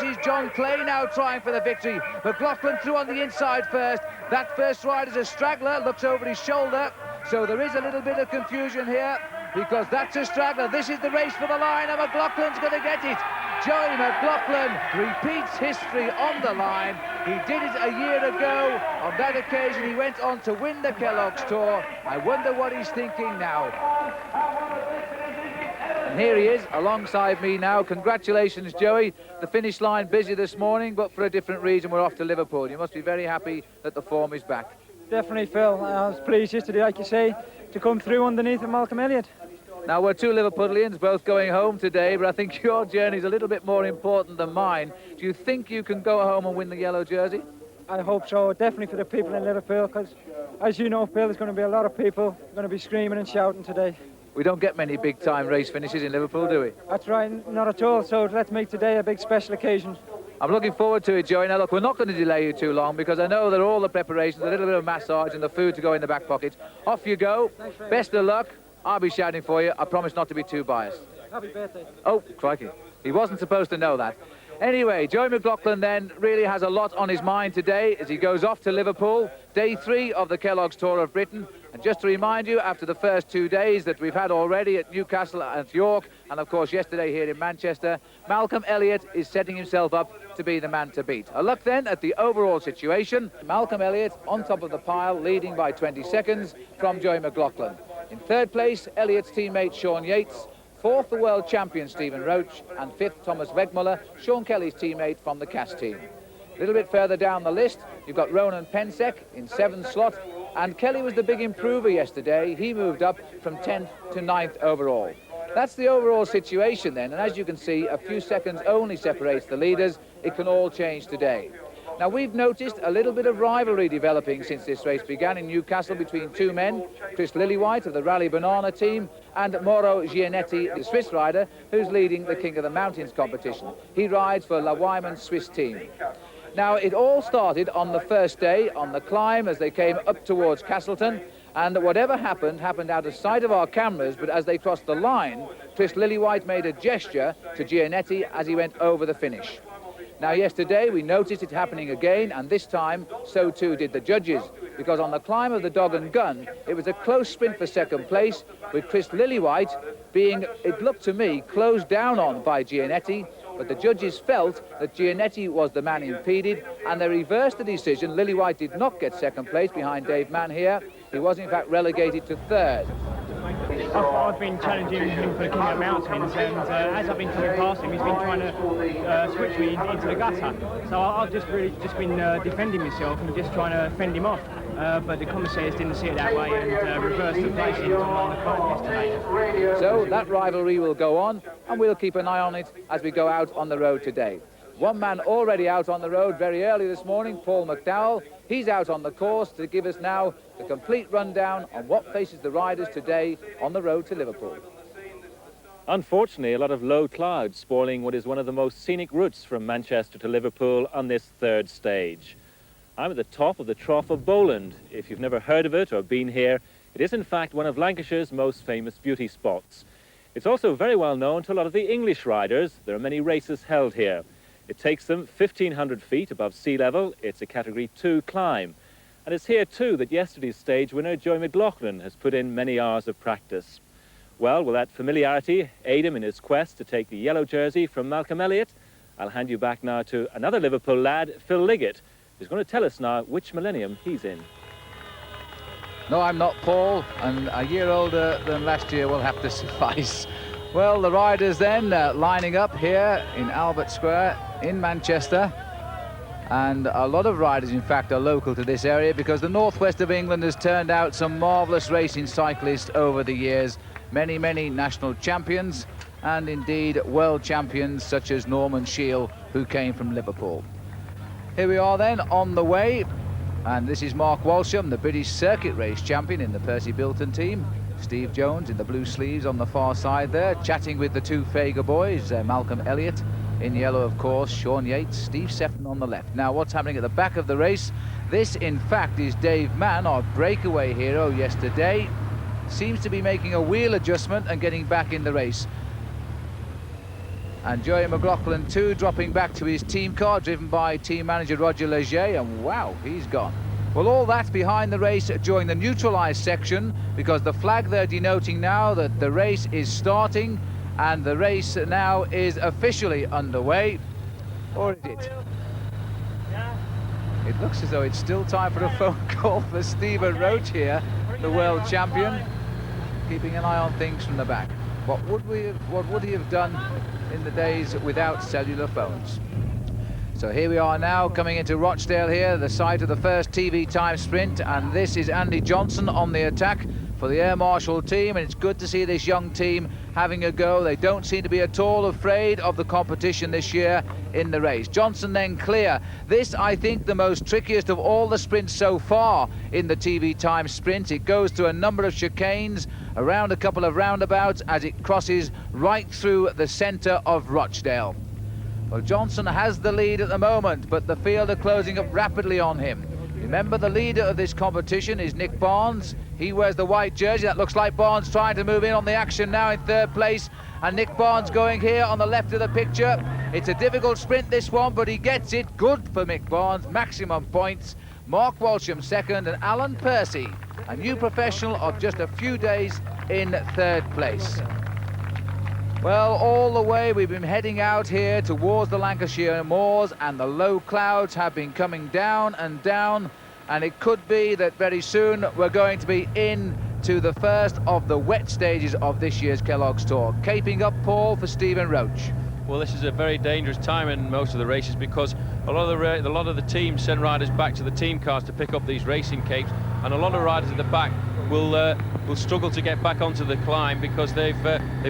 This is John Clay now trying for the victory. McLaughlin through on the inside first. That first rider's a straggler, looks over his shoulder. So there is a little bit of confusion here because that's a straggler. This is the race for the line and McLaughlin's going to get it. Joey McLaughlin repeats history on the line. He did it a year ago. On that occasion, he went on to win the Kellogg's Tour. I wonder what he's thinking now. And here he is alongside me now. Congratulations, Joey. The finish line busy this morning, but for a different reason, we're off to Liverpool. You must be very happy that the form is back. Definitely, Phil. I was pleased yesterday, like you say, to come through underneath of Malcolm Elliott. Now, we're two Liverpudlians both going home today, but I think your journey's a little bit more important than mine. Do you think you can go home and win the yellow jersey? I hope so, definitely for the people in Liverpool, because, as you know, Phil, there's going to be a lot of people going to be screaming and shouting today. We don't get many big-time race finishes in Liverpool, do we? That's right, not at all, so let's make today a big special occasion. I'm looking forward to it, Joey. Now, look, we're not going to delay you too long because I know that all the preparations, a little bit of massage and the food to go in the back pocket. Off you go. Best of luck. I'll be shouting for you. I promise not to be too biased. Happy birthday. Oh, crikey. He wasn't supposed to know that. Anyway, Joey McLaughlin then really has a lot on his mind today as he goes off to Liverpool, day 3 of the Kellogg's Tour of Britain. And just to remind you, after the first 2 days that we've had already at Newcastle and at York, and of course yesterday here in Manchester, Malcolm Elliott is setting himself up to be the man to beat. A look then at the overall situation. Malcolm Elliott on top of the pile, leading by 20 seconds from Joey McLaughlin. In third place, Elliott's teammate Sean Yates. Fourth, the world champion Stephen Roach. And fifth, Thomas Wegmuller, Sean Kelly's teammate from the Cass team. A little bit further down the list, you've got Ronan Pensek in 7th slot. And Kelly was the big improver yesterday. He moved up from 10th to 9th overall. That's the overall situation then. And as you can see, a few seconds only separates the leaders. It can all change today. Now, we've noticed a little bit of rivalry developing since this race began in Newcastle between two men, Chris Lillywhite of the Rally Banana team and Mauro Gianetti, the Swiss rider, who's leading the King of the Mountains competition. He rides for La Wyman Swiss team. Now, it all started on the first day on the climb as they came up towards Castleton, and whatever happened out of sight of our cameras, but as they crossed the line, Chris Lillywhite made a gesture to Gianetti as he went over the finish. Now, yesterday, we noticed it happening again, and this time, so too did the judges, because on the climb of the Dog and Gun, it was a close sprint for second place, with Chris Lillywhite being, it looked to me, closed down on by Gianetti, but the judges felt that Gianetti was the man impeded, and they reversed the decision. Lillywhite did not get second place behind Dave Mann here. He was, in fact, relegated to third. I've been challenging him for the King of the Mountains, and as I've been coming past him, he's been trying to switch me into the gutter. So I've just been defending myself and just trying to fend him off. But the commissaires didn't see it that way and reversed the placings on the card yesterday. So that rivalry will go on, and we'll keep an eye on it as we go out on the road today. One man already out on the road very early this morning, Paul McDowell. He's out on the course to give us now the complete rundown on what faces the riders today on the road to Liverpool. Unfortunately, a lot of low clouds spoiling what is one of the most scenic routes from Manchester to Liverpool on this third stage. I'm at the top of the Trough of Bowland. If you've never heard of it or been here, it is in fact one of Lancashire's most famous beauty spots. It's also very well known to a lot of the English riders. There are many races held here. It takes them 1,500 feet above sea level. It's a Category 2 climb. And it's here too that yesterday's stage winner Joey McLaughlin has put in many hours of practice. Well, will that familiarity aid him in his quest to take the yellow jersey from Malcolm Elliott? I'll hand you back now to another Liverpool lad, Phil Liggett, who's going to tell us now which millennium he's in. No, I'm not, Paul, and a year older than last year will have to suffice. Well, the riders then lining up here in Albert Square in Manchester. And a lot of riders, in fact, are local to this area because the northwest of England has turned out some marvellous racing cyclists over the years. Many, many national champions and indeed world champions such as Norman Shiel, who came from Liverpool. Here we are then on the way. And this is Mark Walsham, the British circuit race champion in the Percy Bilton team. Steve Jones in the blue sleeves on the far side there, chatting with the two Fager boys, Malcolm Elliott in yellow, of course, Sean Yates, Steve Sefton on the left. Now, what's happening at the back of the race? This, in fact, is Dave Mann, our breakaway hero yesterday. Seems to be making a wheel adjustment and getting back in the race. And Joey McLaughlin too, dropping back to his team car, driven by team manager Roger Leger, and wow, he's gone. Well, all that's behind the race during the neutralised section, because the flag they're denoting now that the race is starting, and the race now is officially underway. Or is it? It looks as though it's still time for a phone call for Stephen Roach here, the world champion, keeping an eye on things from the back. What would he have done in the days without cellular phones? So here we are now, coming into Rochdale here, the site of the first TV time sprint, and this is Andy Johnson on the attack for the Air Marshal team, and it's good to see this young team having a go. They don't seem to be at all afraid of the competition this year in the race. Johnson then clear. This, I think, the most trickiest of all the sprints so far in the TV time sprint. It goes through a number of chicanes, around a couple of roundabouts as it crosses right through the centre of Rochdale. Well, Johnson has the lead at the moment, but the field are closing up rapidly on him. Remember, the leader of this competition is Nick Barnes. He wears the white jersey. That looks like Barnes trying to move in on the action now in third place. And Nick Barnes going here on the left of the picture. It's a difficult sprint, this one, but he gets it. Good for Nick Barnes, maximum points. Mark Walsham second, and Alan Percy, a new professional of just a few days, in third place. Well, all the way we've been heading out here towards the Lancashire moors, and the low clouds have been coming down and down, and it could be that very soon we're going to be in to the first of the wet stages of this year's Kellogg's Tour. Caping up, Paul, for Stephen Roach. Well, this is a very dangerous time in most of the races, because a lot of the teams send riders back to the team cars to pick up these racing capes, and a lot of riders at the back will struggle to get back onto the climb, because they've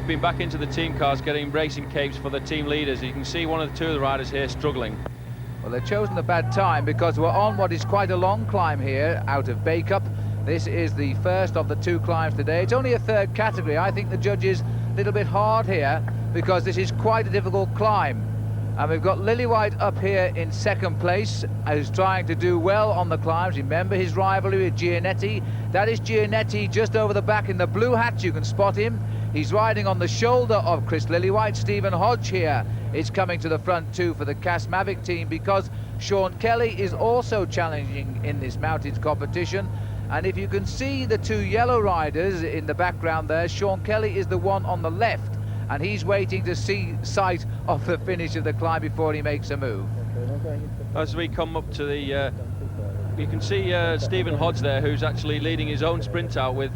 been back into the team cars getting racing capes for the team leaders. You can see one of the two of the riders here struggling. Well, they've chosen a bad time, because we're on what is quite a long climb here out of Bacup. This is the first of the two climbs today. It's only a third category. I think the judges a little bit hard here, because this is quite a difficult climb. And we've got Lillywhite up here in second place, who's trying to do well on the climbs. Remember his rivalry with Gianetti. That is Gianetti just over the back in the blue hat. You can spot him. He's riding on the shoulder of Chris Lillywhite. Stephen Hodge here is coming to the front too for the Cass Mavic team, because Sean Kelly is also challenging in this mountains competition. And if you can see the two yellow riders in the background there, Sean Kelly is the one on the left, and he's waiting to see sight of the finish of the climb before he makes a move. As we come up to the, you can see Stephen Hodge there, who's actually leading his own sprint out with,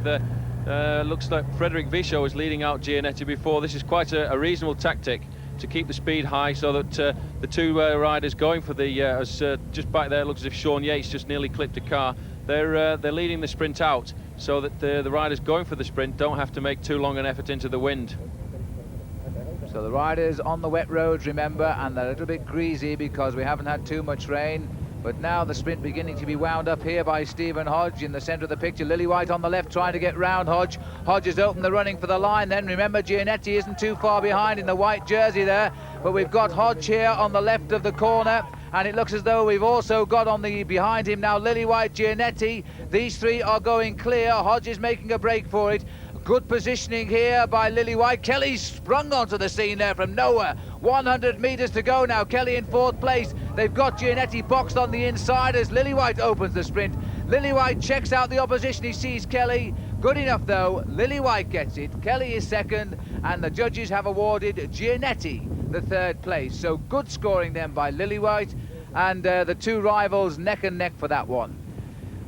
looks like Frederick Vichot is leading out Gianetti before. This is quite a reasonable tactic to keep the speed high, so that the two riders going for the, just back there, it looks as if Sean Yates just nearly clipped a car. They're leading the sprint out, so that the riders going for the sprint don't have to make too long an effort into the wind. So the riders on the wet roads, remember, and they're a little bit greasy because we haven't had too much rain. But now the sprint beginning to be wound up here by Stephen Hodge in the centre of the picture. Lillywhite on the left trying to get round Hodge. Hodge has opened the running for the line then. Remember, Gianetti isn't too far behind in the white jersey there. But we've got Hodge here on the left of the corner. And it looks as though we've also got on the behind him now Lillywhite, Gianetti. These three are going clear. Hodge is making a break for it. Good positioning here by Lillywhite. Kelly's sprung onto the scene there from nowhere. 100 metres to go now. Kelly in fourth place. They've got Gianetti boxed on the inside as Lillywhite opens the sprint. Lillywhite checks out the opposition. He sees Kelly. Good enough though. Lillywhite gets it. Kelly is second, and the judges have awarded Gianetti the third place. So good scoring then by Lillywhite, and the two rivals neck and neck for that one.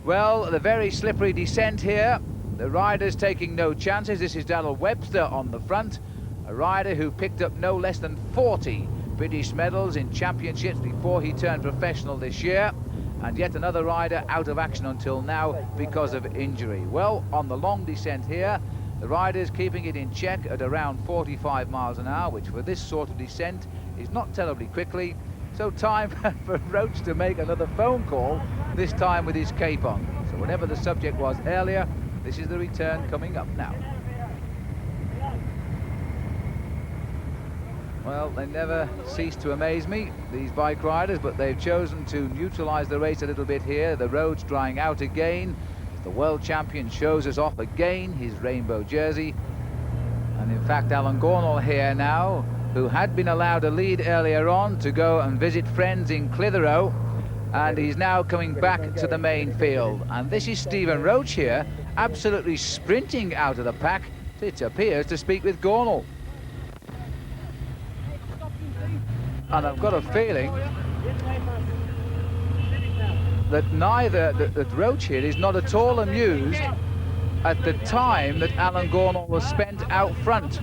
Well, the very slippery descent here. The riders taking no chances. This is Darrell Webster on the front, a rider who picked up no less than 40 British medals in championships before he turned professional this year, and yet another rider out of action until now because of injury. Well, on the long descent here, the riders keeping it in check at around 45 miles an hour, which for this sort of descent is not terribly quickly. So time for Roach to make another phone call, this time with his cape on. So whatever the subject was earlier, this is the return coming up now. Well, they never cease to amaze me, these bike riders, but they've chosen to neutralise the race a little bit here. The road's drying out again. The world champion shows us off again his rainbow jersey. And in fact, Alan Gornall here now who had been allowed a lead earlier on to go and visit friends in Clitheroe, and he's now coming back to the main field. And this is Stephen Roach here, absolutely sprinting out of the pack, it appears, to speak with Gornall. And I've got a feeling that Roach here is not at all amused at the time that Alan Gornall was spent out front.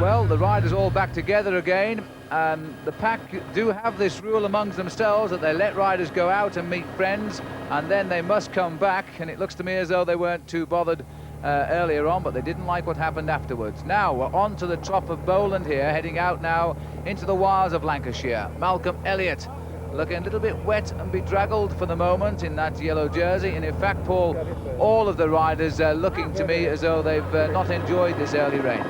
Well, the riders all back together again, and the pack do have this rule amongst themselves that they let riders go out and meet friends, and then they must come back, and it looks to me as though they weren't too bothered earlier on, but they didn't like what happened afterwards. Now we're on to the Trough of Bowland here, heading out now into the wilds of Lancashire. Malcolm Elliott looking a little bit wet and bedraggled for the moment in that yellow jersey, and in fact, Paul, all of the riders looking to me as though they've not enjoyed this early rain.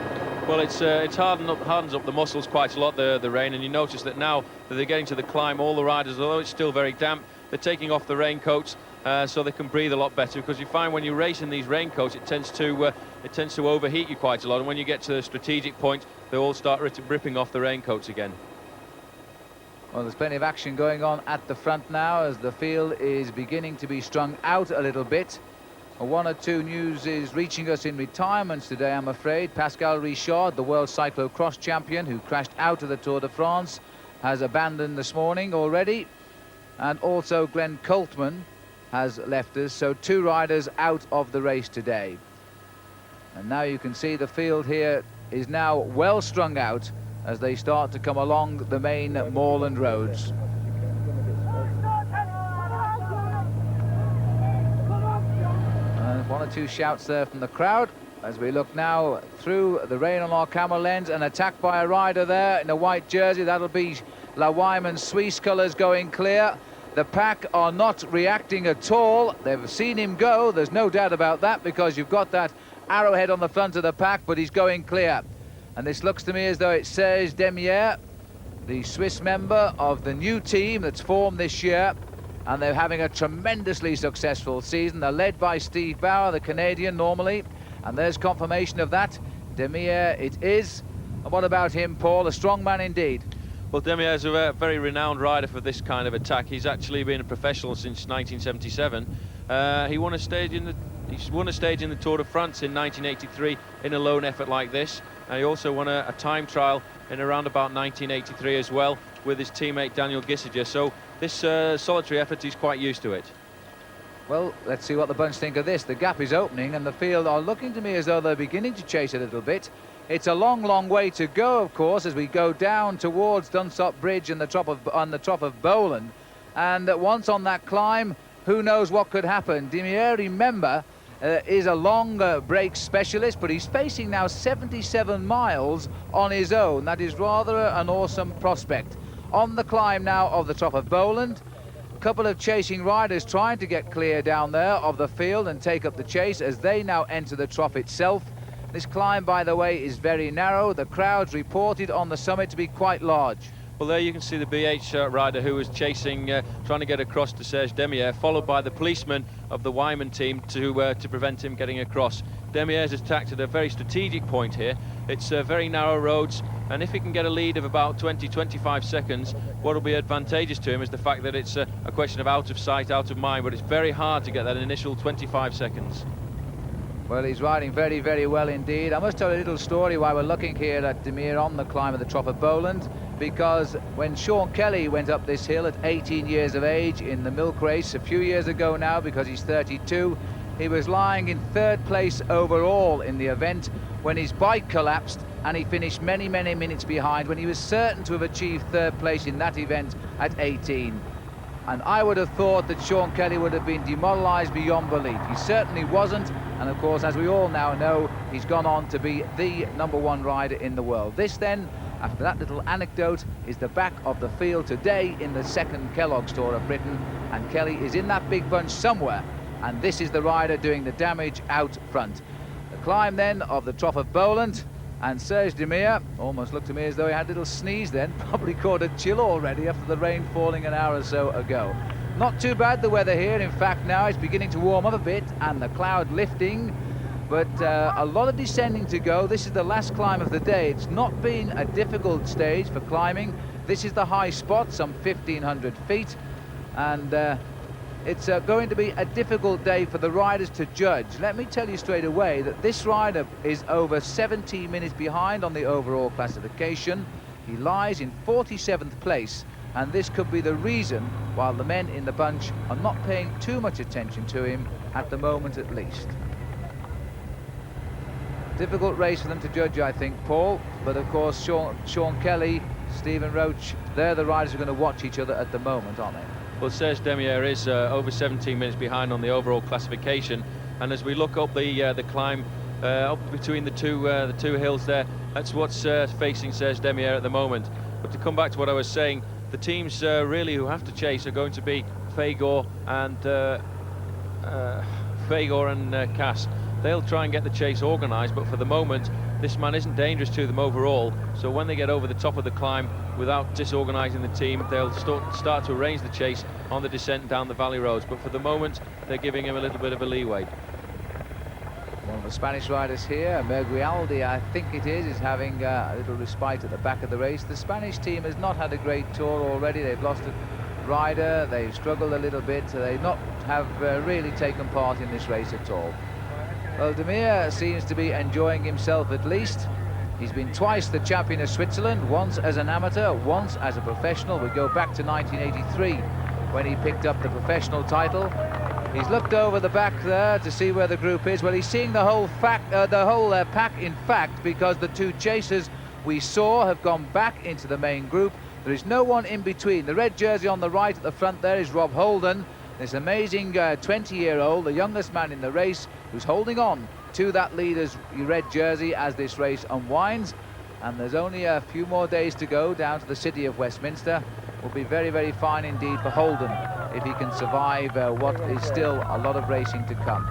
Well, it's hardens up the muscles quite a lot, the rain, and you notice that now that they're getting to the climb, all the riders, although it's still very damp, they're taking off the raincoats so they can breathe a lot better, because you find when you race in these raincoats, it tends to overheat you quite a lot, and when you get to the strategic point, they all start ripping off the raincoats again. Well, there's plenty of action going on at the front now as the field is beginning to be strung out a little bit. One or two news is reaching us in retirements today, I'm afraid. Pascal Richard, the world cyclocross champion who crashed out of the Tour de France, has abandoned this morning already. And also Glenn Coltman has left us, so 2 riders out of the race today. And now you can see the field here is now well strung out as they start to come along the main moorland roads. One or two shouts there from the crowd as we look now through the rain on our camera lens, and attacked by a rider there in a white jersey. That'll be La Wyman Suisse colours going clear. The pack are not reacting at all. They've seen him go, there's no doubt about that, because you've got that arrowhead on the front of the pack, but he's going clear. And this looks to me as though it says Demier, the Swiss member of the new team that's formed this year, and they're having a tremendously successful season. They're led by Steve Bauer, the Canadian, normally, and there's confirmation of that. Demier it is. And what about him, Paul? A strong man indeed. Well, Demier is a very renowned rider for this kind of attack. He's actually been a professional since 1977. He won a stage in the Tour de France in 1983 in a lone effort like this. He also won a time trial in around about 1983 as well with his teammate Daniel Gissiger. So this solitary effort, he's quite used to it. Well, let's see what the bunch think of this. The gap is opening and the field are looking to me as though they're beginning to chase a little bit. It's a long, long way to go, of course, as we go down towards Dunsop Bridge and on the Trough of Bowland. And once on that climb, who knows what could happen. Demier, remember, is a long break specialist, but he's facing now 77 miles on his own. That is rather an awesome prospect. On the climb now of the Trough of Bowland, a couple of chasing riders trying to get clear down there of the field and take up the chase as they now enter the trough itself. This climb, by the way, is very narrow. The crowd's reported on the summit to be quite large. Well, there you can see the BH rider who was chasing, trying to get across to Serge Demier, followed by the policeman of the Wyman team to prevent him getting across. Demier's attacked at a very strategic point here. It's very narrow roads, and if he can get a lead of about 20-25 seconds, what will be advantageous to him is the fact that it's a question of out of sight, out of mind, but it's very hard to get that initial 25 seconds. Well, he's riding very, very well indeed. I must tell a little story while we're looking here at Demier on the climb of the Trough of Bowland, because when Sean Kelly went up this hill at 18 years of age in the milk race a few years ago now, because he's 32, he was lying in 3rd place overall in the event when his bike collapsed, and he finished many, many minutes behind when he was certain to have achieved 3rd place in that event at 18. And I would have thought that Sean Kelly would have been demoralised beyond belief. He certainly wasn't, and of course, as we all now know, he's gone on to be the #1 rider in the world. This then, after that little anecdote, is the back of the field today in the 2nd Kellogg's Tour of Britain, and Kelly is in that big bunch somewhere, and this is the rider doing the damage out front. The climb then of the Trough of Bowland, and Serge Demier almost looked to me as though he had a little sneeze then, probably caught a chill already after the rain falling an hour or so ago. Not too bad the weather here, in fact now it's beginning to warm up a bit and the cloud lifting, but a lot of descending to go. This is the last climb of the day. It's not been a difficult stage for climbing. This is the high spot, some 1,500 feet, and it's going to be a difficult day for the riders to judge. Let me tell you straight away that this rider is over 17 minutes behind on the overall classification. He lies in 47th place, and this could be the reason why the men in the bunch are not paying too much attention to him at the moment, at least. Difficult race for them to judge, I think, Paul, but of course Sean Kelly, Stephen Roach, they're the riders who are going to watch each other at the moment, aren't they? Well, Serge Demier is over 17 minutes behind on the overall classification, and as we look up the climb up between the two hills there, that's what's facing Serge Demier at the moment. But to come back to what I was saying, the teams really who have to chase are going to be Fagor and Cass. They'll try and get the chase organised, but for the moment this man isn't dangerous to them overall, so when they get over the top of the climb without disorganising the team, they'll start to arrange the chase on the descent down the valley roads, but for the moment they're giving him a little bit of a leeway. One of the Spanish riders here, Merguialdi, I think it is having a little respite at the back of the race. The Spanish team has not had a great tour already. They've lost a rider, they've struggled a little bit, so they've not really taken part in this race at all. Well, Demier seems to be enjoying himself at least. He's been twice the champion of Switzerland, once as an amateur, once as a professional. We go back to 1983 when he picked up the professional title. He's looked over the back there to see where the group is. Well, he's seeing the whole pack, in fact, because the two chasers we saw have gone back into the main group. There is no one in between. The red jersey on the right at the front there is Rob Holden, this amazing 20-year-old, the youngest man in the race, who's holding on to that leader's red jersey as this race unwinds. And there's only a few more days to go down to the city of Westminster. Will be very, very fine indeed for Holden if he can survive what is still a lot of racing to come.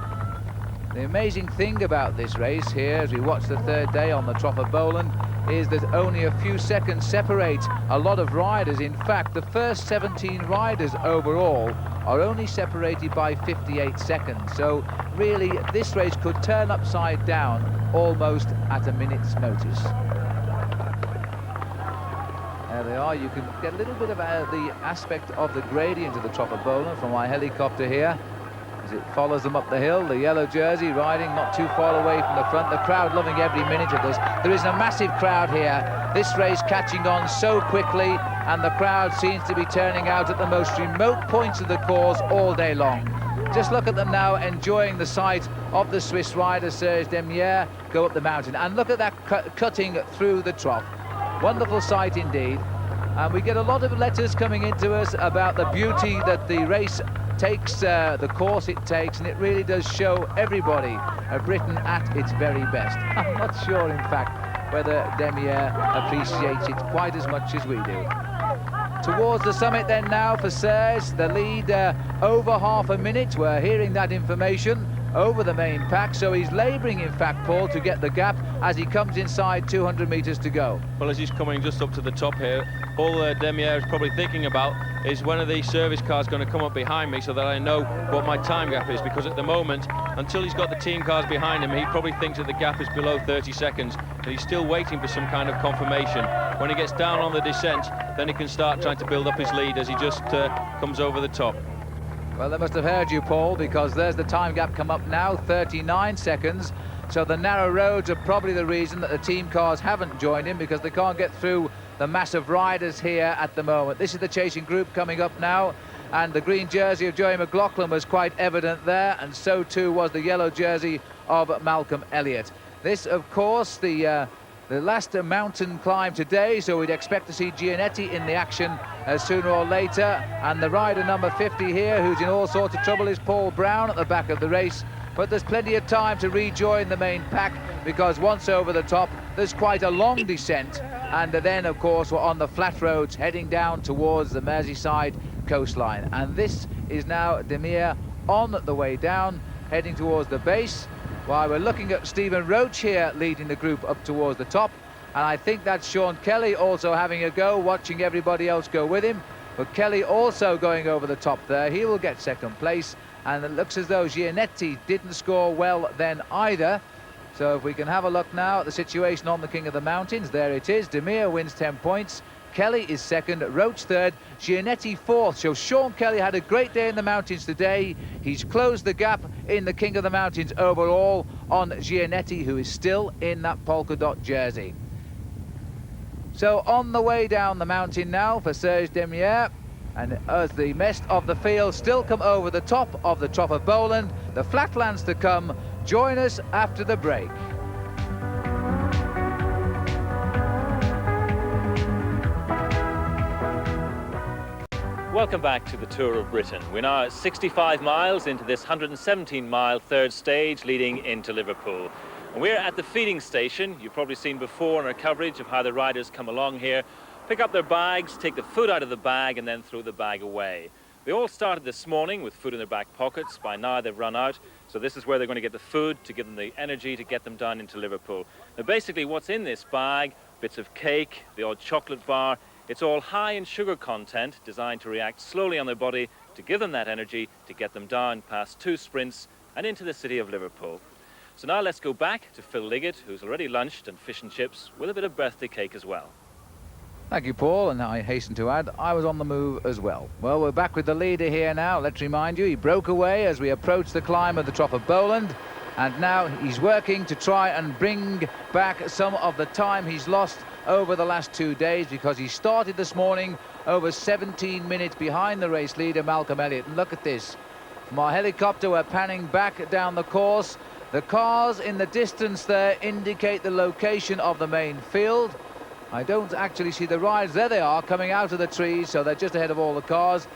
The amazing thing about this race here, as we watch the third day on the Trough of Bowland, is that only a few seconds separate a lot of riders. In fact, the first 17 riders overall are only separated by 58 seconds. So really, this race could turn upside down almost at a minute's notice. There they are. You can get a little bit of the aspect of the gradient of the Trough of Bowland from my helicopter here as it follows them up the hill. The yellow jersey riding not too far away from the front. The crowd loving every minute of this. There is a massive crowd here. This race catching on so quickly, and the crowd seems to be turning out at the most remote points of the course all day long. Just look at them now, enjoying the sight of the Swiss rider Serge Demier go up the mountain, and look at that cutting through the trough. Wonderful sight indeed. And we get a lot of letters coming into us about the beauty that the race takes, the course it takes, and it really does show everybody of Britain at its very best. I'm not sure, in fact, whether Demier appreciates it quite as much as we do. Towards the summit then now for Serge, the lead over half a minute. We're hearing that information over the main pack, so he's labouring, in fact, Paul, to get the gap as he comes inside 200 metres to go. Well, as he's coming just up to the top here, all Demier is probably thinking about is when are these service cars going to come up behind me so that I know what my time gap is, because at the moment, until he's got the team cars behind him, he probably thinks that the gap is below 30 seconds, and he's still waiting for some kind of confirmation. When he gets down on the descent, then he can start trying to build up his lead as he just comes over the top. Well, they must have heard you, Paul, because there's the time gap come up now, 39 seconds. So the narrow roads are probably the reason that the team cars haven't joined him, because they can't get through the mass of riders here at the moment. This is the chasing group coming up now, and the green jersey of Joey McLaughlin was quite evident there, and so too was the yellow jersey of Malcolm Elliott. This, of course, the last mountain climb today, so we'd expect to see Gianetti in the action sooner or later. And the rider number 50 here, who's in all sorts of trouble, is Paul Brown at the back of the race. But there's plenty of time to rejoin the main pack, because once over the top, there's quite a long descent. And then, of course, we're on the flat roads heading down towards the Merseyside coastline. And this is now Demier on the way down, heading towards the base. While we're looking at Stephen Roach here leading the group up towards the top, and I think that's Sean Kelly also having a go, watching everybody else go with him. But Kelly also going over the top there. He will get second place, and it looks as though Gianetti didn't score well then either. So if we can have a look now at the situation on the King of the Mountains, there it is. De Meer wins 10 points. Kelly is second, Roach third, Gianetti fourth. So Sean Kelly had a great day in the mountains today. He's closed the gap in the King of the Mountains overall on Gianetti, who is still in that polka dot jersey. So on the way down the mountain now for Serge Demier, and as the rest of the field still come over the top of the Trough of Boland, the flatlands to come. Join us after the break. Welcome back to the Tour of Britain. We're now at 65 miles into this 117-mile third stage leading into Liverpool. And we're at the feeding station. You've probably seen before in our coverage of how the riders come along here, pick up their bags, take the food out of the bag and then throw the bag away. They all started this morning with food in their back pockets. By now they've run out. So this is where they're going to get the food to give them the energy to get them down into Liverpool. Now basically what's in this bag, bits of cake, the odd chocolate bar, it's all high in sugar content, designed to react slowly on their body to give them that energy to get them down past 2 sprints and into the city of Liverpool. So now let's go back to Phil Liggett, who's already lunched and fish and chips with a bit of birthday cake as well. Thank you, Paul, and I hasten to add, I was on the move as well. Well, we're back with the leader here now. Let's remind you, he broke away as we approached the climb of the Trough of Boland, and now he's working to try and bring back some of the time he's lost over the last 2 days, because he started this morning over 17 minutes behind the race leader, Malcolm Elliott. And look at this. From our helicopter, we're panning back down the course. The cars in the distance there indicate the location of the main field. I don't actually see the riders. There they are, coming out of the trees, so they're just ahead of all the cars.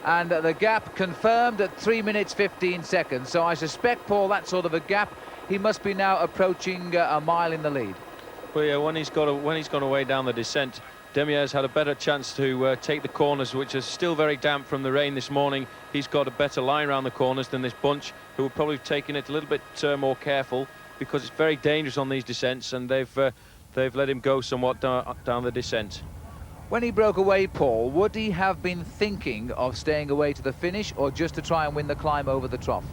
And the gap confirmed at 3 minutes 15 seconds. So I suspect, Paul, that sort of a gap, he must be now approaching a mile in the lead. Well, yeah, when he's gone away down the descent, Demier's had a better chance to take the corners, which is still very damp from the rain this morning. He's got a better line around the corners than this bunch, who have probably taken it a little bit more careful, because it's very dangerous on these descents, and they've let him go somewhat down the descent. When he broke away, Paul, would he have been thinking of staying away to the finish, or just to try and win the climb over the trough?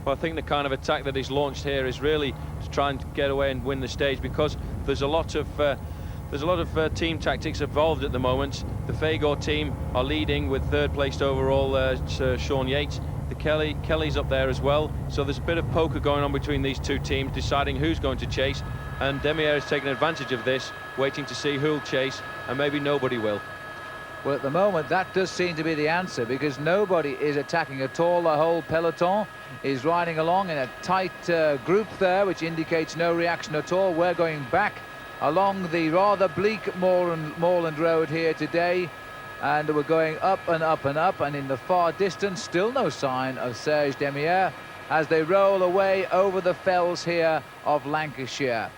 Well, I think the kind of attack that he's launched here is really to try and get away and win the stage, because there's a lot of team tactics involved at the moment. The Fagor team are leading with third-placed overall Sir Sean Yates. Kelly's up there as well, so there's a bit of poker going on between these two teams, deciding who's going to chase, and Demier is taking advantage of this, waiting to see who'll chase, and maybe nobody will. Well, at the moment, that does seem to be the answer, because nobody is attacking at all. The whole peloton is riding along in a tight group there, which indicates no reaction at all. We're going back along the rather bleak moorland road here today, and we're going up and up and up, and in the far distance, still no sign of Serge Demier as they roll away over the fells here of Lancashire.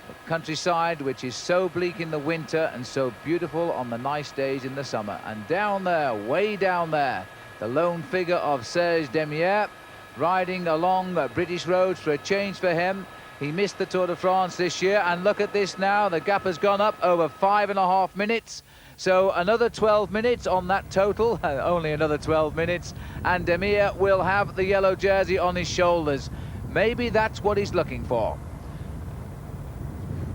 The countryside, which is so bleak in the winter and so beautiful on the nice days in the summer. And down there, way down there, the lone figure of Serge Demier, riding along British roads for a change for him. He missed the Tour de France this year, and look at this now. The gap has gone up over 5.5 minutes. So another 12 minutes on that total, only another 12 minutes, and Demier will have the yellow jersey on his shoulders. Maybe that's what he's looking for.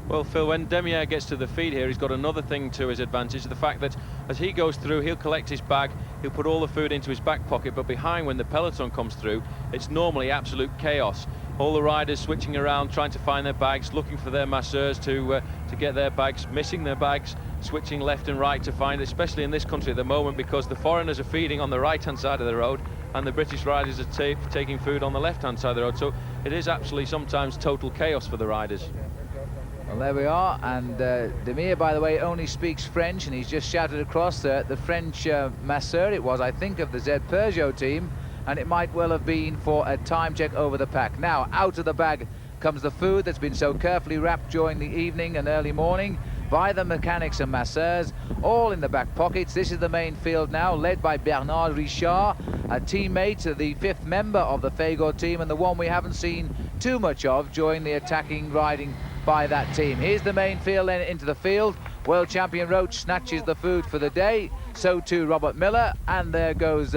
Well, Phil, when Demier gets to the feed here, he's got another thing to his advantage, the fact that as he goes through, he'll collect his bag, he'll put all the food into his back pocket, but behind, when the peloton comes through, it's normally absolute chaos. All the riders switching around, trying to find their bags, looking for their masseurs to get their bags, missing their bags, switching left and right to find, especially in this country at the moment, because the foreigners are feeding on the right-hand side of the road and the British riders are taking food on the left-hand side of the road. So it is actually sometimes total chaos for the riders. Well, there we are, and Demier, by the way, only speaks French, and he's just shouted across the French masseur. It was, I think, of the Z Peugeot team, and it might well have been for a time check over the pack. Now, out of the bag comes the food that's been so carefully wrapped during the evening and early morning by the mechanics and masseurs, all in the back pockets. This is the main field now, led by Bernard Richard, a teammate, the 5th member of the Fagor team, and the one we haven't seen too much of during the attacking riding by that team. Here's the main field, then into the field. World champion Roach snatches the food for the day. So too Robert Miller, and there goes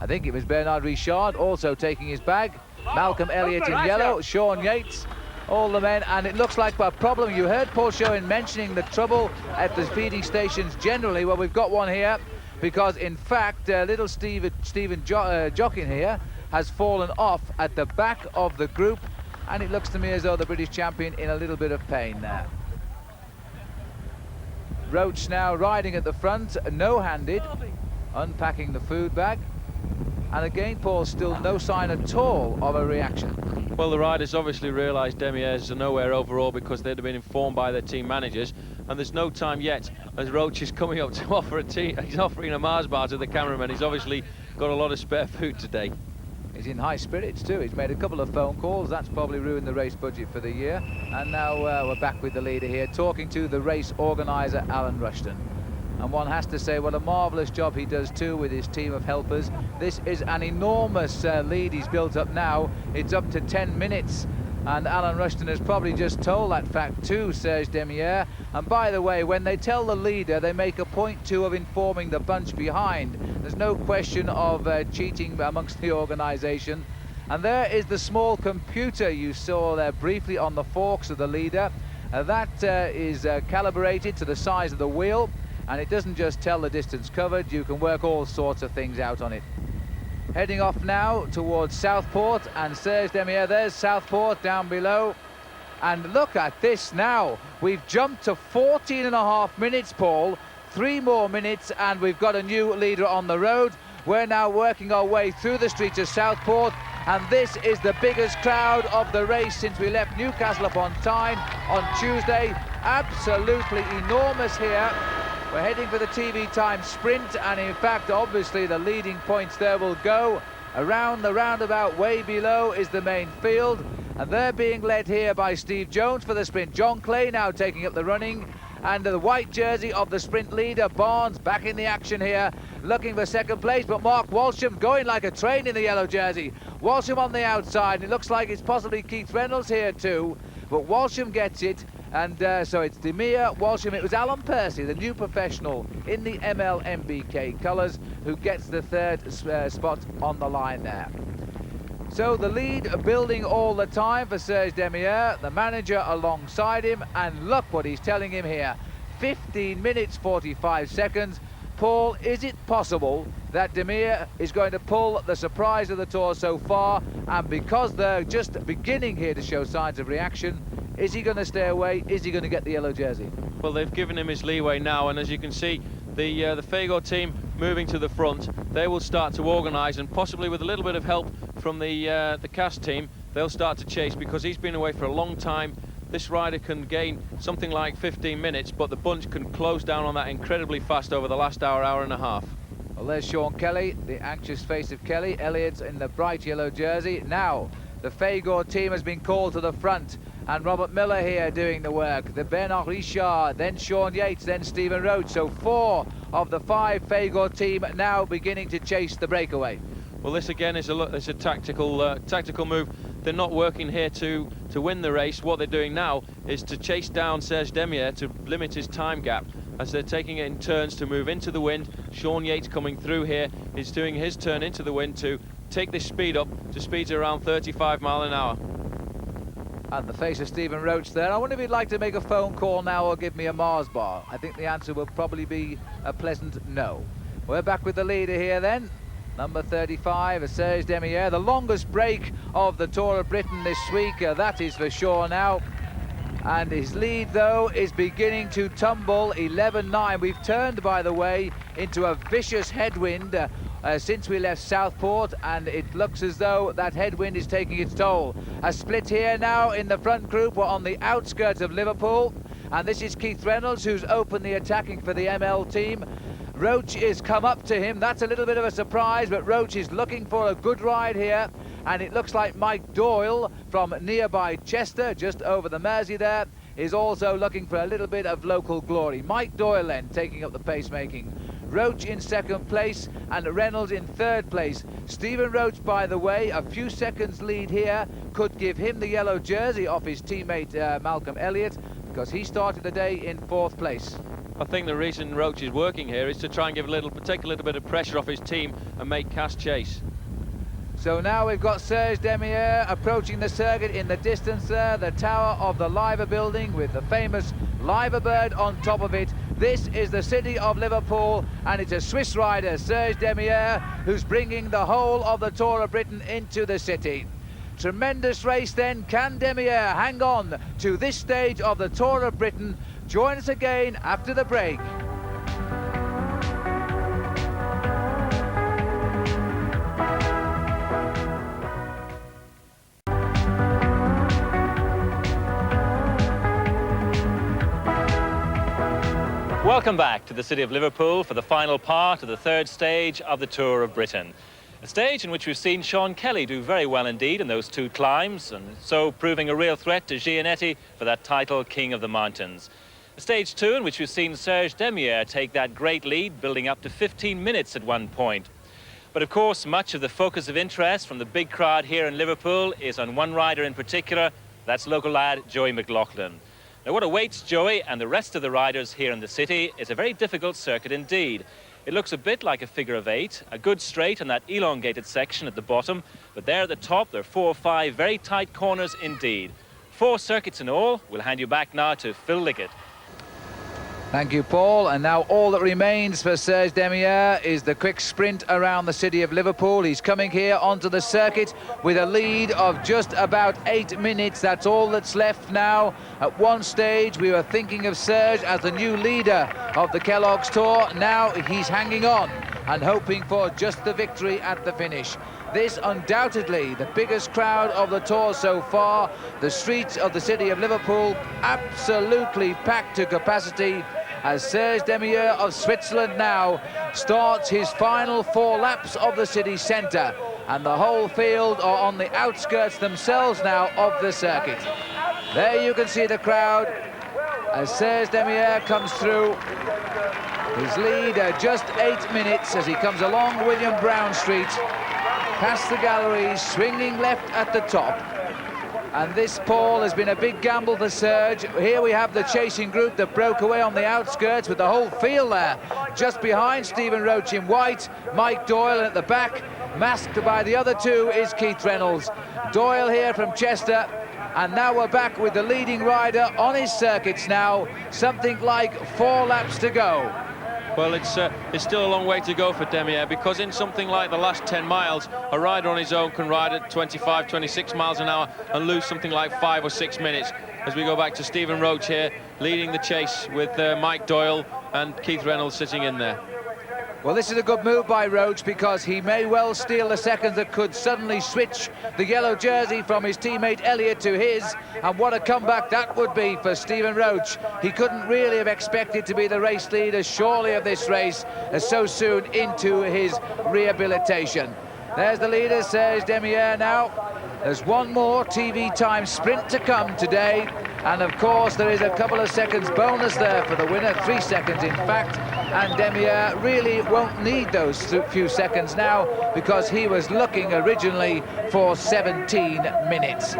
I think it was Bernard Richard also taking his bag. Malcolm Elliott in yellow, Sean Yates, all the men, and it looks like a problem. You heard Paul Schoen mentioning the trouble at the feeding stations generally. Well, we've got one here, because in fact little Stephen Jockin here has fallen off at the back of the group, and it looks to me as though the British champion in a little bit of pain there. Roach now riding at the front, no-handed, unpacking the food bag, and again, Paul, still no sign at all of a reaction. Well, the riders obviously realised Demieres are nowhere overall because they'd have been informed by their team managers, and there's no time yet as Roach is coming up to offer he's offering a Mars bar to the cameraman. He's obviously got a lot of spare food today. He's in high spirits too. He's made a couple of phone calls. That's probably ruined the race budget for the year. And now we're back with the leader here, talking to the race organiser, Alan Rushton. And one has to say what a marvellous job he does too with his team of helpers. This is an enormous lead he's built up now. It's up to 10 minutes. And Alan Rushton has probably just told that fact to Serge Demieres. And by the way, when they tell the leader, they make a point too of informing the bunch behind. There's no question of cheating amongst the organisation. And there is the small computer you saw there briefly on the forks of the leader. That is calibrated to the size of the wheel, and it doesn't just tell the distance covered. You can work all sorts of things out on it. Heading off now towards Southport, and Serge Demieres, there's Southport down below. And look at this now. We've jumped to 14.5 minutes, Paul. 3 more minutes, and we've got a new leader on the road. We're now working our way through the streets of Southport, and this is the biggest crowd of the race since we left Newcastle upon Tyne on Tuesday. Absolutely enormous here. We're heading for the TV time sprint, and in fact, obviously, the leading points there will go. Around the roundabout way below is the main field, and they're being led here by Steve Jones for the sprint. John Clay now taking up the running, and the white jersey of the sprint leader, Barnes, back in the action here, looking for second place, but Mark Walsham going like a train in the yellow jersey. Walsham on the outside, and it looks like it's possibly Keith Reynolds here too, but Walsham gets it. And so it's Demieres, Walsham. It was Alan Percy, the new professional in the MLMBK colours, who gets the third spot on the line there. So the lead building all the time for Serge Demieres, the manager alongside him, and look what he's telling him here. 15 minutes 45 seconds. Paul, is it possible that Demieres is going to pull the surprise of the Tour so far, and because they're just beginning here to show signs of reaction, is he going to stay away? Is he going to get the yellow jersey? Well, they've given him his leeway now, and as you can see, the Fagor team moving to the front. They will start to organise, and possibly with a little bit of help from the CAS team, they'll start to chase, because he's been away for a long time. This rider can gain something like 15 minutes, but the bunch can close down on that incredibly fast over the last hour, hour and a half. Well, there's Sean Kelly, the anxious face of Kelly. Elliott in the bright yellow jersey. Now, the Fagor team has been called to the front, and Robert Miller here doing the work. The Bernard Richard, then Sean Yates, then Stephen Roach. So 4 of the 5 Fagor team now beginning to chase the breakaway. Well, this again is a tactical move. They're not working here to win the race. What they're doing now is to chase down Serge Demieres to limit his time gap, as they're taking it in turns to move into the wind. Sean Yates coming through here is doing his turn into the wind to take this speed up to speeds around 35 miles an hour. And the face of Stephen Roach there. I wonder if he'd like to make a phone call now or give me a Mars bar. I think the answer will probably be a pleasant no. We're back with the leader here then. Number 35, Serge Demieres. The longest break of the Tour of Britain this week, that is for sure now. And his lead, though, is beginning to tumble. 11.9. We've turned, by the way, into a vicious headwind since we left Southport, and it looks as though that headwind is taking its toll. A split here now in the front group. We're on the outskirts of Liverpool, and this is Keith Reynolds, who's openly attacking for the ML team. Roach is come up to him. That's a little bit of a surprise, but Roach is looking for a good ride here, and it looks like Mike Doyle from nearby Chester, just over the Mersey there, is also looking for a little bit of local glory. Mike Doyle then taking up the pacemaking. Roach in second place and Reynolds in third place. Stephen Roach, by the way, a few seconds lead here could give him the yellow jersey off his teammate Malcolm Elliott, because he started the day in 4th place. I think the reason Roach is working here is to try and take a little bit of pressure off his team and make Cass chase. So now we've got Serge Demier approaching the circuit. In the distance there, the tower of the Liver building with the famous Liver bird on top of it. This is the city of Liverpool, and it's a Swiss rider, Serge Demier, who's bringing the whole of the Tour of Britain into the city. Tremendous race then. Can Demier hang on to this stage of the Tour of Britain? Join us again after the break. Welcome back to the city of Liverpool for the final part of the third stage of the Tour of Britain. A stage in which we've seen Sean Kelly do very well indeed in those 2 climbs, and so proving a real threat to Gianetti for that title, King of the Mountains. A stage 2 in which we've seen Serge Demier take that great lead, building up to 15 minutes at one point. But of course, much of the focus of interest from the big crowd here in Liverpool is on one rider in particular. That's local lad Joey McLaughlin. Now, what awaits Joey and the rest of the riders here in the city is a very difficult circuit indeed. It looks a bit like a figure of 8, a good straight on that elongated section at the bottom, but there at the top there are 4 or 5 very tight corners indeed. 4 circuits in all. We'll hand you back now to Phil Liggett. Thank you, Paul. And now all that remains for Serge Demier is the quick sprint around the city of Liverpool. He's coming here onto the circuit with a lead of just about 8 minutes. That's all that's left now. At one stage, we were thinking of Serge as the new leader of the Kellogg's Tour. Now he's hanging on and hoping for just the victory at the finish. This undoubtedly the biggest crowd of the Tour so far. The streets of the city of Liverpool absolutely packed to capacity as Serge Demier of Switzerland now starts his final 4 laps of the city centre, and the whole field are on the outskirts themselves now of the circuit. There you can see the crowd as Serge Demier comes through. His lead just 8 minutes as he comes along William Brown Street, past the galleries, swinging left at the top. And this, Paul, has been a big gamble for Serge. Here we have the chasing group that broke away on the outskirts with the whole field there. Just behind Stephen Roach in white, Mike Doyle at the back. Masked by the other 2 is Keith Reynolds. Doyle here from Chester. And now we're back with the leading rider on his circuits now. Something like 4 laps to go. Well, it's still a long way to go for Demier, because in something like the last 10 miles, a rider on his own can ride at 25, 26 miles an hour and lose something like 5 or 6 minutes. As we go back to Stephen Roach here, leading the chase with Mike Doyle and Keith Reynolds sitting in there. Well, this is a good move by Roach, because he may well steal the seconds that could suddenly switch the yellow jersey from his teammate Elliott to his. And what a comeback that would be for Stephen Roach. He couldn't really have expected to be the race leader, surely, of this race so soon into his rehabilitation. There's the leader, Serge Demier now. There's one more TV time sprint to come today. And of course, there is a couple of seconds bonus there for the winner, 3 seconds in fact. And Demier really won't need those few seconds now, because he was looking originally for 17 minutes.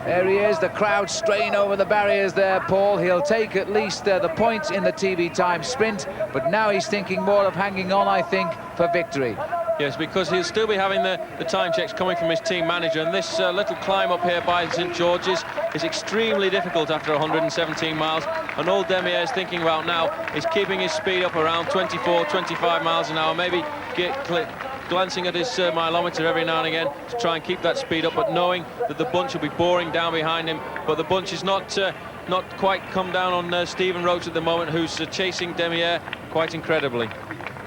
There he is, the crowd straying over the barriers there, Paul. He'll take at least the points in the TV time sprint, but now he's thinking more of hanging on, I think, for victory. Yes, because he'll still be having the time checks coming from his team manager, and this little climb up here by St George's is extremely difficult after 117 miles, and all Demier is thinking about now is keeping his speed up around 24, 25 miles an hour, maybe glancing at his mileometer every now and again to try and keep that speed up, but knowing that the bunch will be boring down behind him. But the bunch is not quite come down on Stephen Roach at the moment, who's chasing Demier quite incredibly.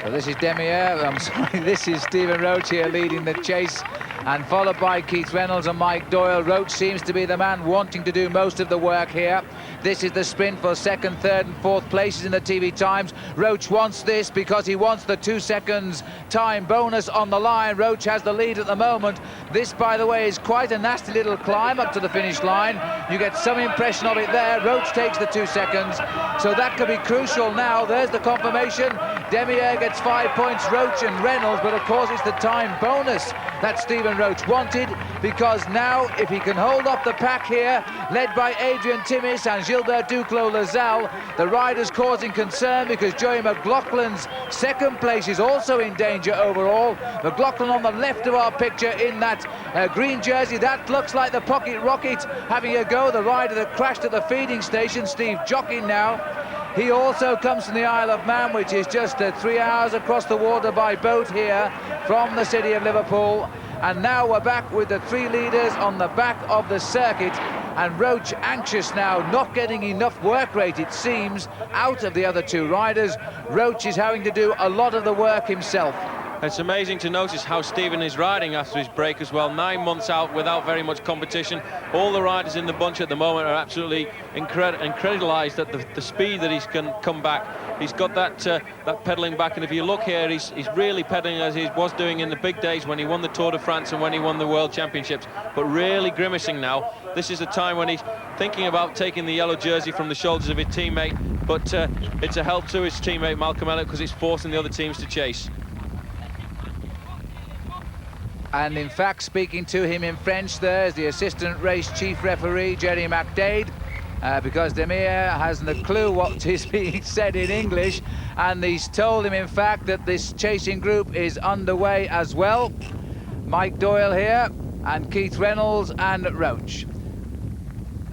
So this is Demier, I'm sorry, this is Stephen Roach here leading the chase, and followed by Keith Reynolds and Mike Doyle. Roach seems to be the man wanting to do most of the work here. This is the sprint for 2nd, 3rd and 4th places in the TV times. Roach wants this because he wants the 2 seconds time bonus on the line. Roach has the lead at the moment. This, by the way, is quite a nasty little climb up to the finish line. You get some impression of it there. Roach takes the 2 seconds, so that could be crucial now. There's the confirmation. Demier gets 5 points, Roach and Reynolds, but of course it's the time bonus that Stephen Roach wanted, because now if he can hold up the pack here, led by Adrian Timmis and Gilbert Duclos-Lassalle, the riders causing concern because Joey McLaughlin's second place is also in danger overall. McLaughlin on the left of our picture in that green jersey. That looks like the Pocket Rocket having a go, the rider that crashed at the feeding station, Steve Jockin now. He also comes from the Isle of Man, which is just 3 hours across the water by boat here from the city of Liverpool. And now we're back with the 3 leaders on the back of the circuit, and Roach anxious now, not getting enough work rate, it seems, out of the other 2 riders. Roach is having to do a lot of the work himself. It's amazing to notice how Stephen is riding after his break as well. 9 months out without very much competition. All the riders in the bunch at the moment are absolutely incredulized at the speed that he's can come back. He's got that pedalling back, and if you look here, he's really pedaling as he was doing in the big days when he won the Tour de France and when he won the World Championships, but really grimacing now. This is the time when he's thinking about taking the yellow jersey from the shoulders of his teammate, but it's a help to his teammate Malcolm Elliott because it's forcing the other teams to chase. And in fact, speaking to him in French, there's the assistant race chief referee, Jerry McDade, because Demir hasn't a clue what is being said in English, and he's told him, in fact, that this chasing group is underway as well. Mike Doyle here, and Keith Reynolds and Roach.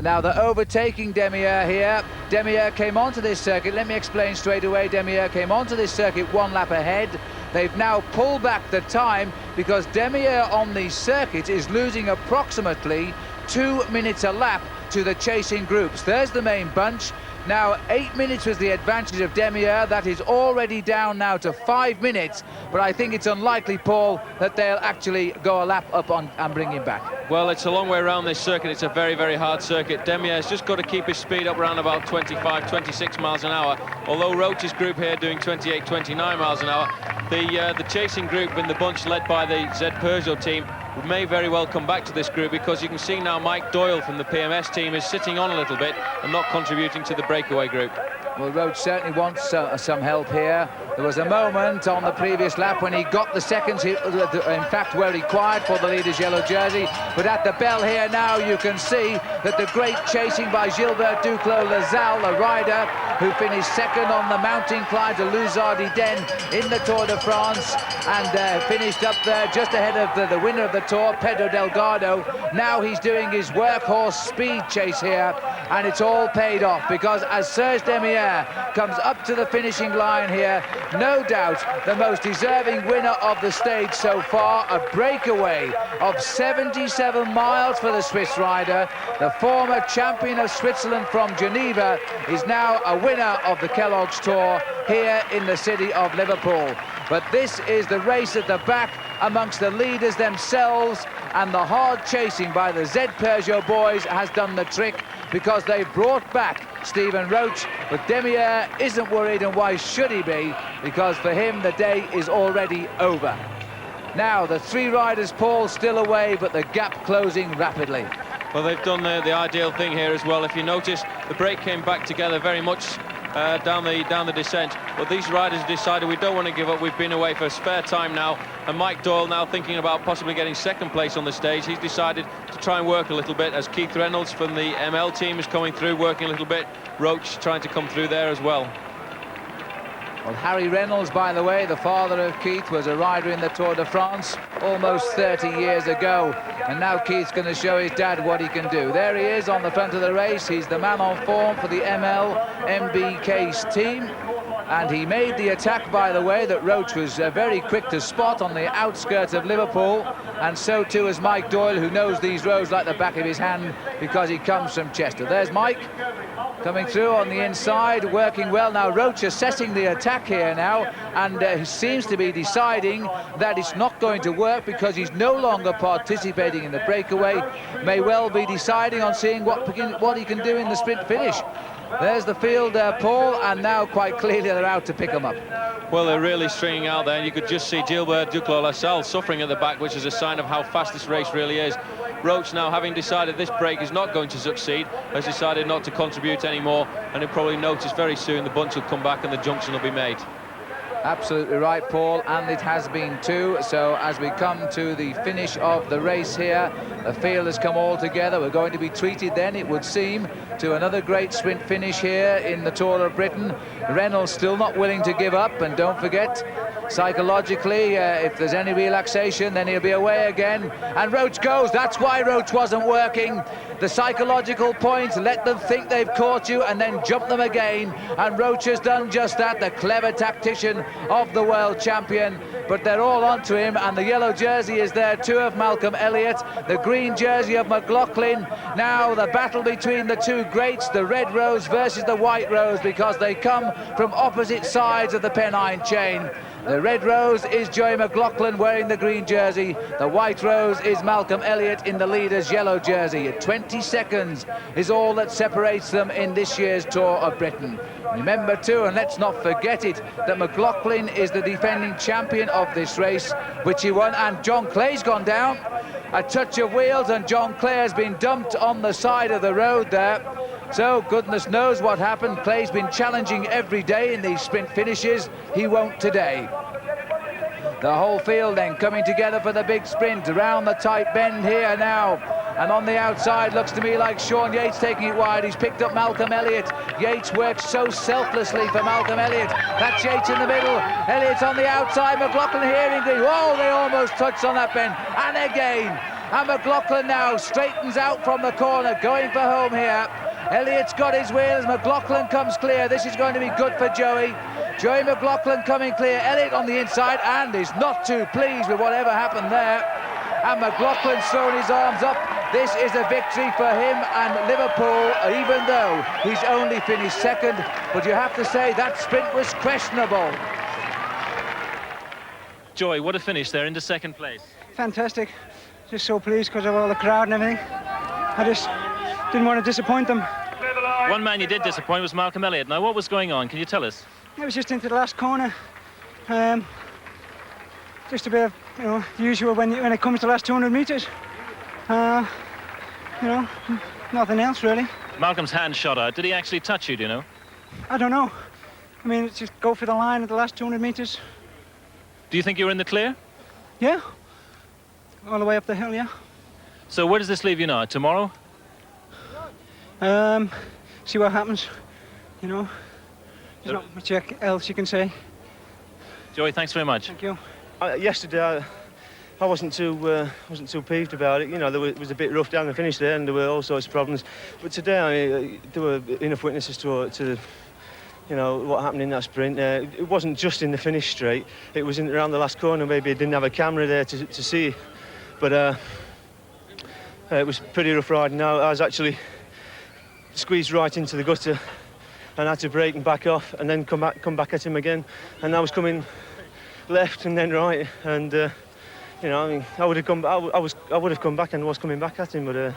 Now they're overtaking Demir here. Demir came onto this circuit, let me explain straight away, Demir came onto this circuit 1 lap ahead. They've now pulled back the time because Demir on the circuit is losing approximately 2 minutes a lap to the chasing groups. There's the main bunch. Now 8 minutes was the advantage of Demir. That is already down now to 5 minutes, but I think it's unlikely, Paul, that they'll actually go a lap up on and bring him back. Well, it's a long way around this circuit. It's a very, very hard circuit. Demir has just got to keep his speed up around about 25, 26 miles an hour. Although Roach's group here doing 28, 29 miles an hour, the chasing group in the bunch led by the Z Peugeot team may very well come back to this group, because you can see now Mike Doyle from the PMS team is sitting on a little bit and not contributing to the breakaway group. Well, Roach certainly wants some help here. There was a moment on the previous lap when he got the seconds, in fact, were required for the leader's yellow jersey. But at the bell here now, you can see that the great chasing by Gilbert Duclos-Lassalle, a rider who finished second on the mountain climb to Luzardiden in the Tour de France, and finished up there just ahead of the winner of the Tour, Pedro Delgado. Now he's doing his workhorse speed chase here, and it's all paid off, because as Serge Demir comes up to the finishing line here, no doubt the most deserving winner of the stage so far. A breakaway of 77 miles for the Swiss rider. The former champion of Switzerland from Geneva is now a winner of the Kellogg's Tour here in the city of Liverpool. But this is the race at the back amongst the leaders themselves, and the hard chasing by the Z Peugeot boys has done the trick, because they've brought back Stephen Roach. But Demir isn't worried, and why should he be? Because for him the day is already over. Now the 3 riders, Paul, still away, but the gap closing rapidly. Well, they've done the ideal thing here as well. If you notice, the break came back together very much down the descent, but these riders decided we don't want to give up. We've been away for a spare time now, and Mike Doyle now thinking about possibly getting second place on the stage. He's decided to try and work a little bit, as Keith Reynolds from the ML team is coming through, working a little bit. Roach trying to come through there as well. Well, Harry Reynolds, by the way, the father of Keith, was a rider in the Tour de France almost 30 years ago. And now Keith's going to show his dad what he can do. There he is on the front of the race. He's the man on form for the ML MBK's team. And he made the attack, by the way, that Roach was very quick to spot on the outskirts of Liverpool. And so too is Mike Doyle, who knows these roads like the back of his hand, because he comes from Chester. There's Mike coming through on the inside, working well. Now Roach assessing the attack here now, and he seems to be deciding that it's not going to work, because he's no longer participating in the breakaway. May well be deciding on seeing what he can do in the sprint finish. There's the field, Paul, and now quite clearly they're out to pick him up. Well, they're really stringing out there, and you could just see Gilbert Duclos-Lassalle suffering at the back, which is a sign of how fast this race really is. Roach, now having decided this break is not going to succeed, has decided not to contribute anymore, and he'll probably notice very soon the bunch will come back and the junction will be made. Absolutely right, Paul, and it has been too. So as we come to the finish of the race here, the field has come all together. We're going to be treated then, it would seem, to another great sprint finish here in the Tour of Britain. Reynolds still not willing to give up, and don't forget, psychologically, if there's any relaxation, then he'll be away again. And Roach goes. That's why Roach wasn't working. The psychological point, let them think they've caught you and then jump them again. And Roach has done just that, the clever tactician of the world champion. But they're all onto him, and the yellow jersey is there too of Malcolm Elliott, the green jersey of McLaughlin. Now the battle between the two greats, the red rose versus the white rose, because they come from opposite sides of the Pennine chain. The red rose is Joey McLaughlin wearing the green jersey. The white rose is Malcolm Elliott in the leader's yellow jersey. 20 seconds is all that separates them in this year's Tour of Britain. Remember too, and let's not forget it, that McLaughlin is the defending champion of this race, which he won, and John Clay's gone down. A touch of wheels and John Clay has been dumped on the side of the road there. So goodness knows what happened. Clay's been challenging every day in these sprint finishes. He won't today. The whole field then coming together for the big sprint around the tight bend here now. And on the outside looks to me like Sean Yates taking it wide. He's picked up Malcolm Elliott. Yates works so selflessly for Malcolm Elliott. That's Yates in the middle. Elliott's on the outside. McLaughlin here in green. Whoa, they almost touched on that bend. And again. And McLaughlin now straightens out from the corner, going for home here. Elliott's got his wheels. McLaughlin comes clear. This is going to be good for Joey. Joey McLaughlin coming clear. Elliott on the inside and is not too pleased with whatever happened there. And McLaughlin's thrown his arms up. This is a victory for him and Liverpool, even though he's only finished second. But you have to say that sprint was questionable. Joey, what a finish there into second place. Fantastic. Just so pleased because of all the crowd and everything. I just didn't want to disappoint them. One man you did disappoint was Malcolm Elliott. Now, what was going on? Can you tell us? It was just into the last corner. Just a bit of, the usual when it comes to the last 200 metres. Nothing else really. Malcolm's hand shot out. Did he actually touch you, do you know? I don't know. I mean, it's just go for the line at the last 200 metres. Do you think you were in the clear? Yeah. All the way up the hill, yeah. So where does this leave you now? Tomorrow? See what happens. There's not much else you can say. Joey, thanks very much. Thank you. Yesterday, I wasn't too peeved about it. It was a bit rough down the finish there, and there were all sorts of problems. But today, there were enough witnesses to what happened in that sprint. It wasn't just in the finish straight. It was around the last corner. Maybe it didn't have a camera there to see. But it was pretty rough riding. Now I was actually squeezed right into the gutter and had to brake and back off, and then come back at him again. And I was coming left and then right, and I would have come. I would have come back and was coming back at him, but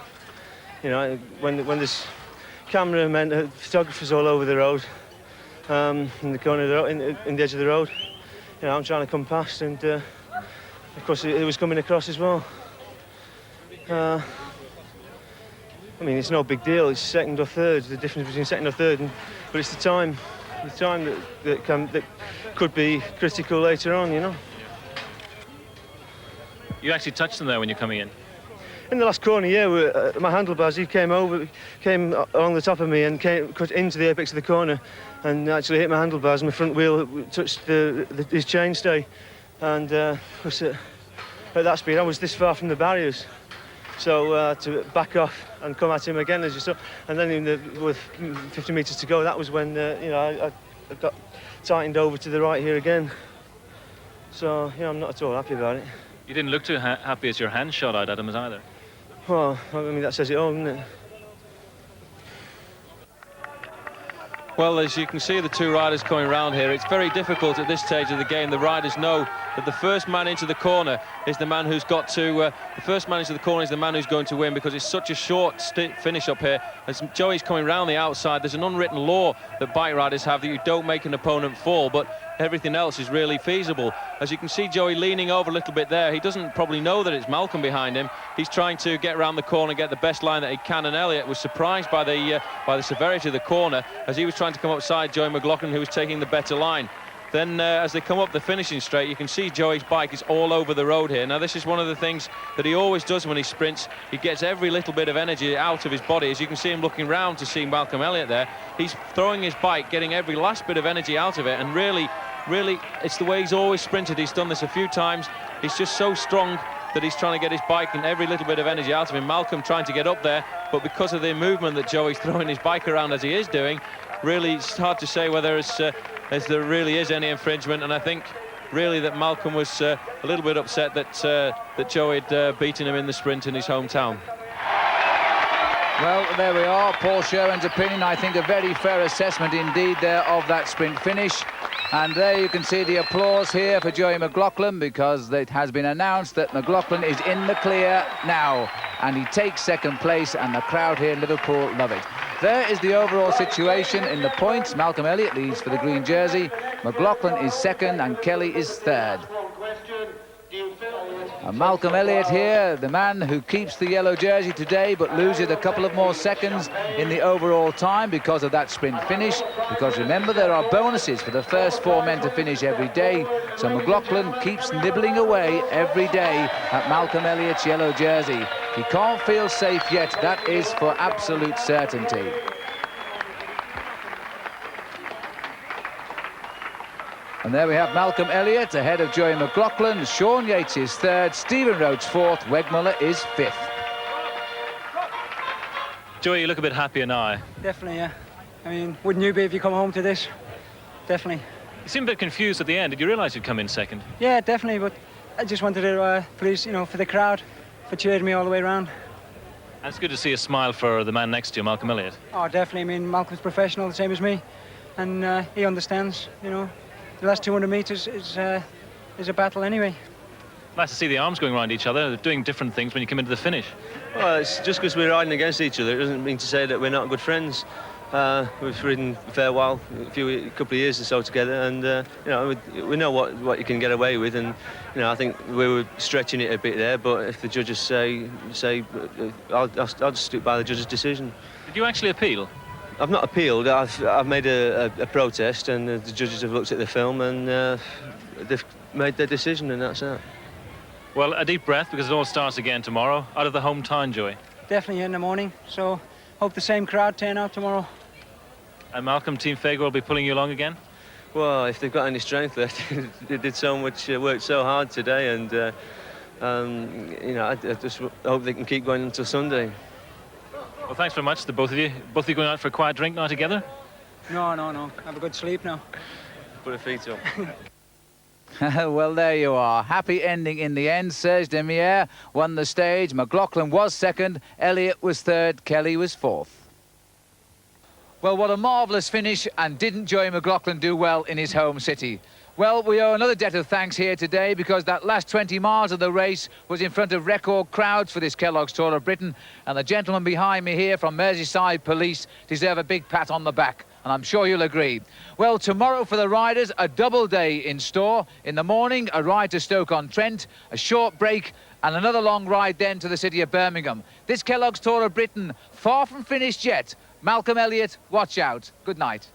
when there's cameramen, photographers all over the road, in the corner of the road, in the edge of the road, I'm trying to come past, and of course it was coming across as well. I mean, it's no big deal. It's second or third. The difference between second or third, but it's the time that could be critical later on. You actually touched them there when you're coming in. In the last corner, yeah, my handlebars, he came along the top of me and cut into the apex of the corner, and actually hit my handlebars, and my front wheel touched his chainstay, and at that speed, I was this far from the barriers. So to back off and come at him again, as you saw, and then with 50 metres to go, that was when I got tightened over to the right here again. So I'm not at all happy about it. You didn't look too happy as your hand shot out at him either. Well, I mean, that says it all, doesn't it? Well, as you can see, the two riders coming round here, it's very difficult at this stage of the game. The riders know that the first man into the corner is the man who's got to... the first man into the corner is the man who's going to win, because it's such a short finish up here. As Joey's coming round the outside, there's an unwritten law that bike riders have that you don't make an opponent fall, but everything else is really feasible. As you can see, Joey leaning over a little bit there. He doesn't probably know that it's Malcolm behind him. He's trying to get around the corner, get the best line that he can, and Elliott was surprised by the severity of the corner as he was trying to come outside Joey McLaughlin, who was taking the better line. then as they come up the finishing straight, you can see Joey's bike is all over the road here. Now, this is one of the things that he always does when he sprints. He gets every little bit of energy out of his body. As you can see him looking round to see Malcolm Elliott there, he's throwing his bike, getting every last bit of energy out of it, and really, it's the way he's always sprinted. He's done this a few times. He's just so strong that he's trying to get his bike and every little bit of energy out of him. Malcolm trying to get up there, but because of the movement that Joey's throwing his bike around as he is doing, really it's hard to say whether as there really is any infringement. And I think really that Malcolm was a little bit upset that Joey had beaten him in the sprint in his hometown. Well, there we are. Paul Sherwin's opinion, I think a very fair assessment indeed there of that sprint finish. And there you can see the applause here for Joey McLaughlin, because it has been announced that McLaughlin is in the clear now, and he takes second place, and the crowd here in Liverpool love it. There is the overall situation in the points. Malcolm Elliott leads for the green jersey, McLaughlin is second, and Kelly is third. And Malcolm Elliott here, the man who keeps the yellow jersey today but loses a couple of more seconds in the overall time because of that sprint finish, because remember there are bonuses for the first 4 men to finish every day, so McLaughlin keeps nibbling away every day at Malcolm Elliott's yellow jersey. He can't feel safe yet, that is for absolute certainty. And there we have Malcolm Elliott ahead of Joey McLaughlin. Sean Yates is third, Stephen Rhodes fourth, Weg Muller is fifth. Joey, you look a bit happier now. Definitely, yeah. I mean, wouldn't you be if you come home to this? Definitely. You seemed a bit confused at the end. Did you realise you'd come in second? Yeah, definitely, but I just wanted to please, for the crowd, for cheering me all the way around. And it's good to see a smile for the man next to you, Malcolm Elliott. Oh, definitely. I mean, Malcolm's professional, the same as me, and he understands, The last 200 metres is a battle anyway. Nice to see the arms going around each other. They're doing different things when you come into the finish. Well, it's just because we're riding against each other, it doesn't mean to say that we're not good friends. We've ridden a fair while, a couple of years or so together, and we know what you can get away with, and I think we were stretching it a bit there. But if the judges say, I'll just stick by the judge's decision. Did you actually appeal? I've not appealed. I've made a protest, and the judges have looked at the film and they've made their decision, and that's it. Well, a deep breath, because it all starts again tomorrow, out of the hometown, Joey. Definitely in the morning, so hope the same crowd turn out tomorrow. And Malcolm, Team Fago will be pulling you along again? Well, if they've got any strength left, they did so much, worked so hard today, and I just hope they can keep going until Sunday. Well, thanks very much to both of you. Both of you going out for a quiet drink now together? No. Have a good sleep now. Put the feet up. Well, there you are. Happy ending in the end. Serge Demier won the stage. McLaughlin was second. Elliott was third. Kelly was fourth. Well, what a marvellous finish, and didn't Joey McLaughlin do well in his home city? Well, we owe another debt of thanks here today, because that last 20 miles of the race was in front of record crowds for this Kellogg's Tour of Britain, and the gentlemen behind me here from Merseyside Police deserve a big pat on the back, and I'm sure you'll agree. Well, tomorrow for the riders, a double day in store. In the morning, a ride to Stoke-on-Trent, a short break, and another long ride then to the city of Birmingham. This Kellogg's Tour of Britain, far from finished yet. Malcolm Elliott, watch out. Good night.